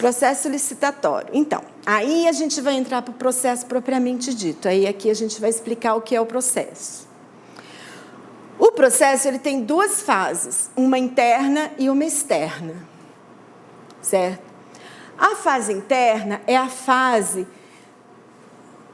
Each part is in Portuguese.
Processo licitatório. Então, aí a gente vai entrar para o processo propriamente dito. Aí aqui a gente vai explicar o que é o processo. O processo ele tem duas fases, uma interna e uma externa, certo? A fase interna é a fase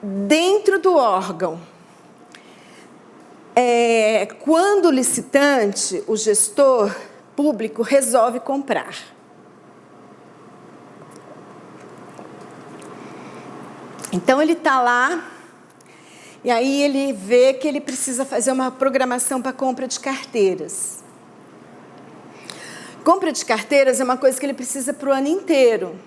dentro do órgão. Quando o licitante, o gestor público, resolve comprar. Então, ele está lá, e aí ele vê que ele precisa fazer uma programação para compra de carteiras. Compra de carteiras é uma coisa que ele precisa para o ano inteiro.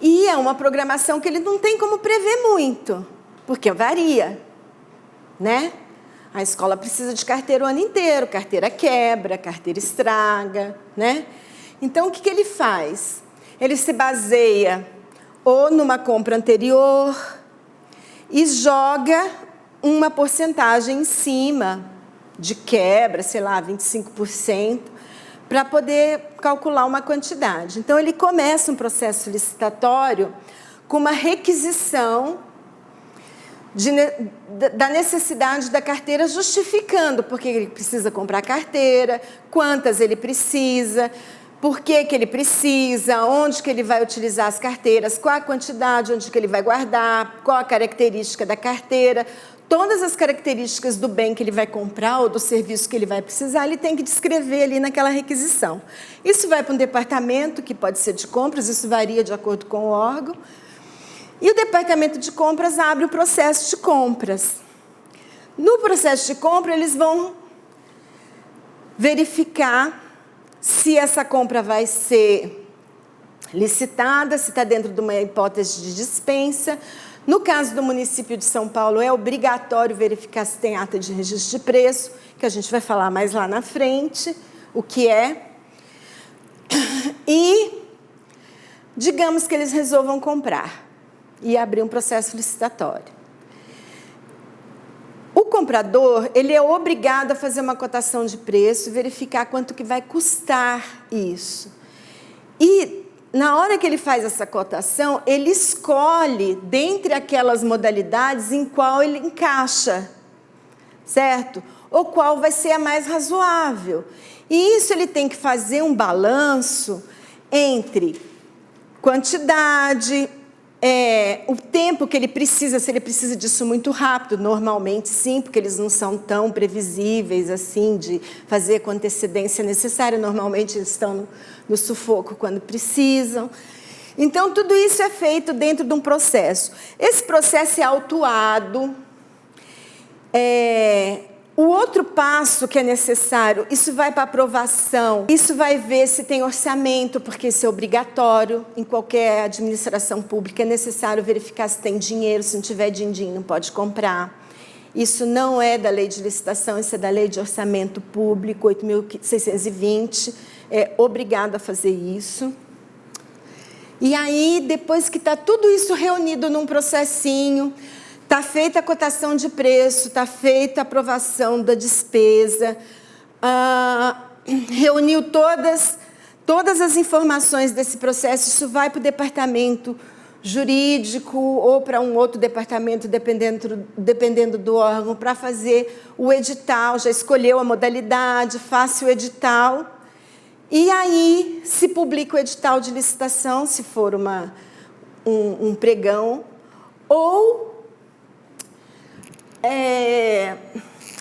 E é uma programação que ele não tem como prever muito, porque varia, né? A escola precisa de carteira o ano inteiro, carteira quebra, carteira estraga, né? Então, o que ele faz? Ele se baseia ou numa compra anterior e joga uma porcentagem em cima de quebra, sei lá, 25%, para poder calcular uma quantidade. Então, ele começa um processo licitatório com uma requisição da necessidade da carteira, justificando por que ele precisa comprar a carteira, quantas ele precisa, por que ele precisa, onde que ele vai utilizar as carteiras, qual a quantidade, onde que ele vai guardar, qual a característica da carteira. Todas as características do bem que ele vai comprar ou do serviço que ele vai precisar, ele tem que descrever ali naquela requisição. Isso vai para um departamento, que pode ser de compras, isso varia de acordo com o órgão. E o departamento de compras abre o processo de compras. No processo de compra, eles vão verificar se essa compra vai ser licitada, se está dentro de uma hipótese de dispensa. No caso do município de São Paulo, é obrigatório verificar se tem ata de registro de preço, que a gente vai falar mais lá na frente, o que é. E digamos que eles resolvam comprar e abrir um processo licitatório. O comprador, ele é obrigado a fazer uma cotação de preço, verificar quanto que vai custar isso. E, na hora que ele faz essa cotação, ele escolhe, dentre aquelas modalidades, em qual ele encaixa, certo? Ou qual vai ser a mais razoável. E isso ele tem que fazer um balanço entre quantidade, o tempo que ele precisa, se ele precisa disso muito rápido, normalmente sim, porque eles não são tão previsíveis assim, de fazer com antecedência necessária, normalmente eles estão no sufoco quando precisam. Então, tudo isso é feito dentro de um processo. Esse processo é autuado. O outro passo que é necessário, isso vai para aprovação, isso vai ver se tem orçamento, porque isso é obrigatório, em qualquer administração pública é necessário verificar se tem dinheiro, se não tiver din-din não pode comprar. Isso não é da lei de licitação, isso é da lei de orçamento público, 8.620, é obrigado a fazer isso. E aí, depois que está tudo isso reunido num processinho, está feita a cotação de preço, está feita a aprovação da despesa, reuniu todas as informações desse processo, isso vai para o departamento jurídico ou para um outro departamento, dependendo do órgão, para fazer o edital, já escolheu a modalidade, faça o edital, e aí se publica o edital de licitação, se for um pregão, ou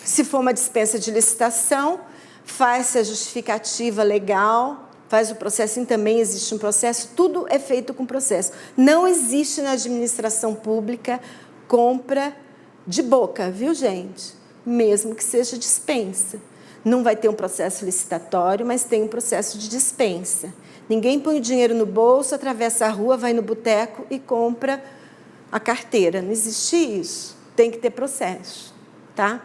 se for uma dispensa de licitação, faz a justificativa legal, faz o processo, e também existe um processo, tudo é feito com processo. Não existe na administração pública compra de boca, viu, gente? Mesmo que seja dispensa. Não vai ter um processo licitatório, mas tem um processo de dispensa. Ninguém põe o dinheiro no bolso, atravessa a rua, vai no boteco e compra a carteira. Não existe isso. Tem que ter processo, tá?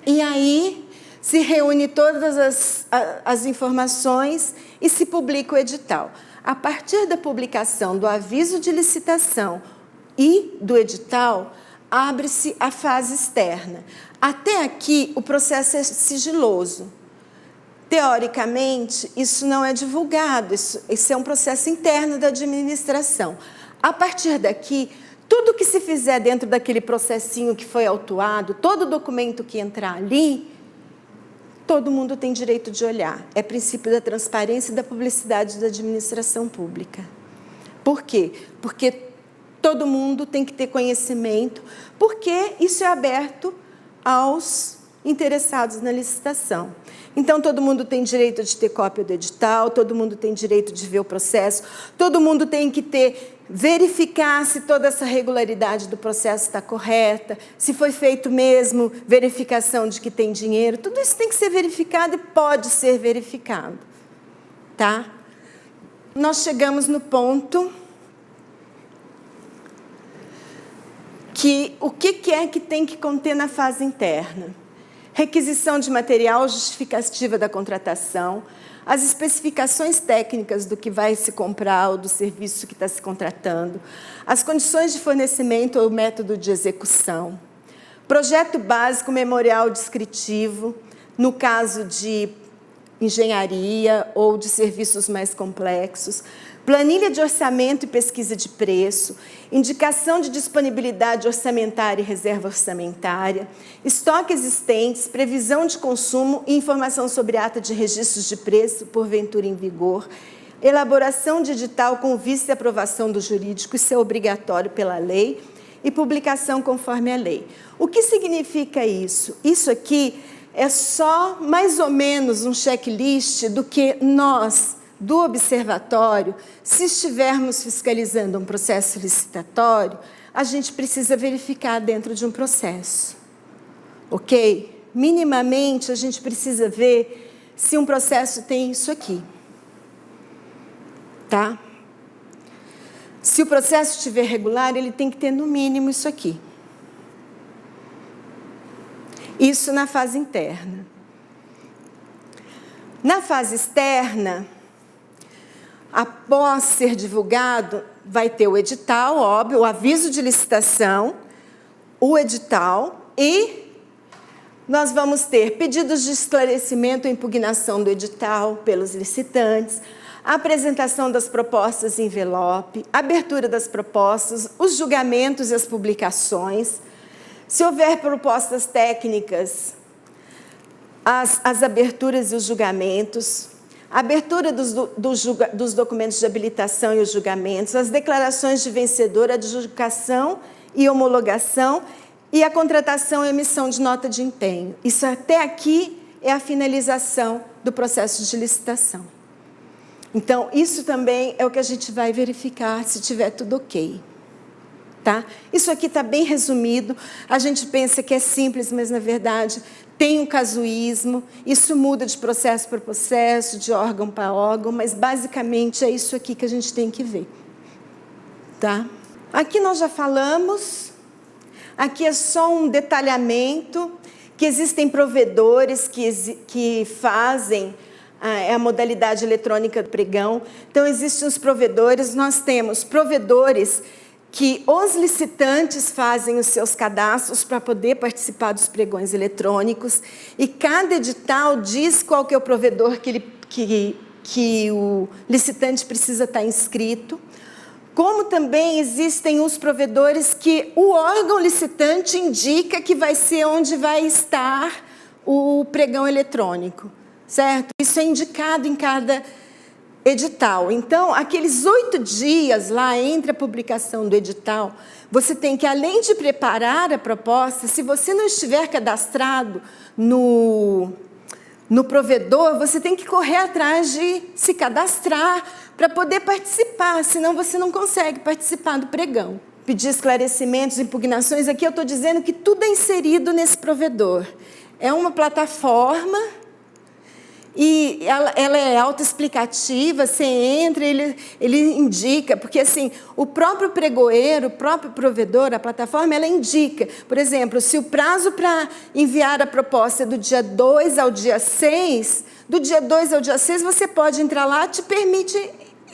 E aí se reúne todas as informações e se publica o edital. A partir da publicação do aviso de licitação e do edital, abre-se a fase externa. Até aqui, o processo é sigiloso. Teoricamente, isso não é divulgado, isso é um processo interno da administração. A partir daqui, tudo que se fizer dentro daquele processinho que foi autuado, todo documento que entrar ali, todo mundo tem direito de olhar. É princípio da transparência e da publicidade da administração pública. Por quê? Porque todo mundo tem que ter conhecimento, porque isso é aberto aos interessados na licitação. Então, todo mundo tem direito de ter cópia do edital, todo mundo tem direito de ver o processo, todo mundo tem que verificar se toda essa regularidade do processo está correta, se foi feito mesmo verificação de que tem dinheiro, tudo isso tem que ser verificado e pode ser verificado. Tá? Nós chegamos no ponto que o que é que tem que conter na fase interna? Requisição de material justificativa da contratação, as especificações técnicas do que vai se comprar ou do serviço que está se contratando, as condições de fornecimento ou método de execução, projeto básico, memorial descritivo, no caso de engenharia ou de serviços mais complexos, planilha de orçamento e pesquisa de preço, indicação de disponibilidade orçamentária e reserva orçamentária, estoque existentes, previsão de consumo e informação sobre ata de registros de preço, porventura em vigor, elaboração de edital com vista e aprovação do jurídico, isso é obrigatório pela lei, e publicação conforme a lei. O que significa isso? Isso aqui é só mais ou menos um checklist do que nós, do observatório, se estivermos fiscalizando um processo licitatório, a gente precisa verificar dentro de um processo. Ok? Minimamente, a gente precisa ver se um processo tem isso aqui. Tá? Se o processo estiver regular, ele tem que ter no mínimo isso aqui. Isso na fase interna. Na fase externa, após ser divulgado, vai ter o edital, óbvio, o aviso de licitação, o edital e nós vamos ter pedidos de esclarecimento ou impugnação do edital pelos licitantes, a apresentação das propostas em envelope, abertura das propostas, os julgamentos e as publicações. Se houver propostas técnicas, as aberturas e os julgamentos, a abertura dos documentos de habilitação e os julgamentos, as declarações de vencedor, a adjudicação e homologação e a contratação e emissão de nota de empenho. Isso até aqui é a finalização do processo de licitação. Então, isso também é o que a gente vai verificar se tiver tudo ok. Tá? Isso aqui está bem resumido, a gente pensa que é simples, mas, na verdade, tem um casuísmo, isso muda de processo para processo, de órgão para órgão, mas, basicamente, é isso aqui que a gente tem que ver. Tá? Aqui nós já falamos, aqui é só um detalhamento, que existem provedores que fazem a modalidade eletrônica do pregão. Então, existem os provedores, nós temos provedores que os licitantes fazem os seus cadastros para poder participar dos pregões eletrônicos e cada edital diz qual que é o provedor que o licitante precisa estar inscrito, como também existem os provedores que o órgão licitante indica que vai ser onde vai estar o pregão eletrônico, certo? Isso é indicado em cada edital. Então, aqueles 8 dias lá entre a publicação do edital, você tem que, além de preparar a proposta, se você não estiver cadastrado no provedor, você tem que correr atrás de se cadastrar para poder participar, senão você não consegue participar do pregão. Pedir esclarecimentos, impugnações, aqui eu estou dizendo que tudo é inserido nesse provedor. É uma plataforma e ela é autoexplicativa, você entra, ele indica, porque assim, o próprio pregoeiro, o próprio provedor, a plataforma, ela indica, por exemplo, se o prazo para enviar a proposta é do dia 2 ao dia 6, do dia 2 ao dia 6 você pode entrar lá, te permite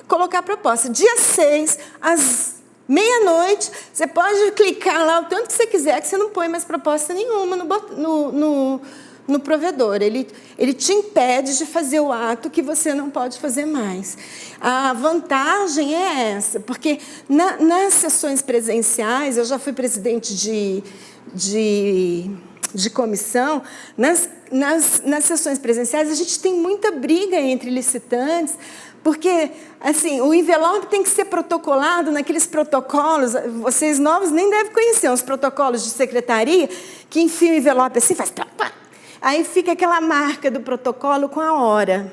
colocar a proposta. Dia 6, às meia-noite, você pode clicar lá o tanto que você quiser, que você não põe mais proposta nenhuma no provedor. Ele te impede de fazer o ato que você não pode fazer mais. A vantagem é essa, porque nas sessões presenciais, eu já fui presidente de comissão, nas sessões presenciais, a gente tem muita briga entre licitantes, porque assim, o envelope tem que ser protocolado naqueles protocolos, vocês novos nem devem conhecer, os protocolos de secretaria, que enfia o envelope assim, faz... Aí fica aquela marca do protocolo com a hora.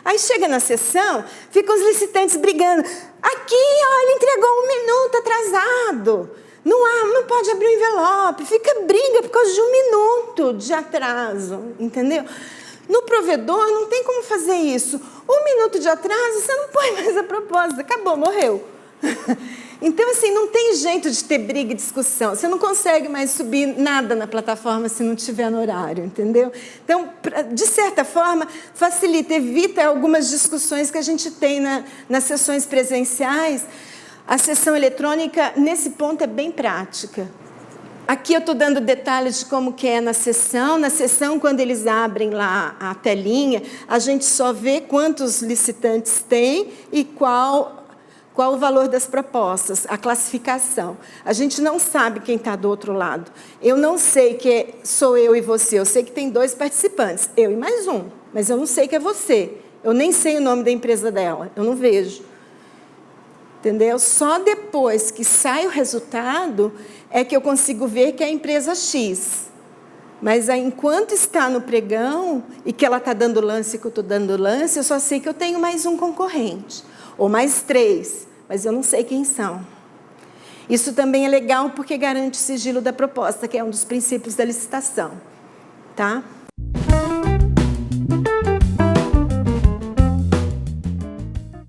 Aí chega na sessão, ficam os licitantes brigando. Aqui, ó, ele entregou 1 minuto atrasado. Não pode abrir o envelope. Fica briga por causa de 1 minuto de atraso, entendeu? No provedor não tem como fazer isso. 1 minuto de atraso, você não põe mais a proposta. Acabou, morreu. Então, assim, não tem jeito de ter briga e discussão. Você não consegue mais subir nada na plataforma se não tiver no horário, entendeu? Então, de certa forma, facilita, evita algumas discussões que a gente tem nas sessões presenciais. A sessão eletrônica, nesse ponto, é bem prática. Aqui eu estou dando detalhes de como que é na sessão. Na sessão, quando eles abrem lá a telinha, a gente só vê quantos licitantes tem e qual o valor das propostas, a classificação. A gente não sabe quem está do outro lado. Eu não sei que sou eu e você. Eu sei que tem 2 participantes, eu e mais um. Mas eu não sei que é você. Eu nem sei o nome da empresa dela. Eu não vejo. Entendeu? Só depois que sai o resultado é que eu consigo ver que é a empresa X. Mas aí, enquanto está no pregão e que ela está dando lance e que eu estou dando lance, eu só sei que eu tenho mais um concorrente. Ou mais 3, mas eu não sei quem são. Isso também é legal porque garante o sigilo da proposta, que é um dos princípios da licitação. Tá?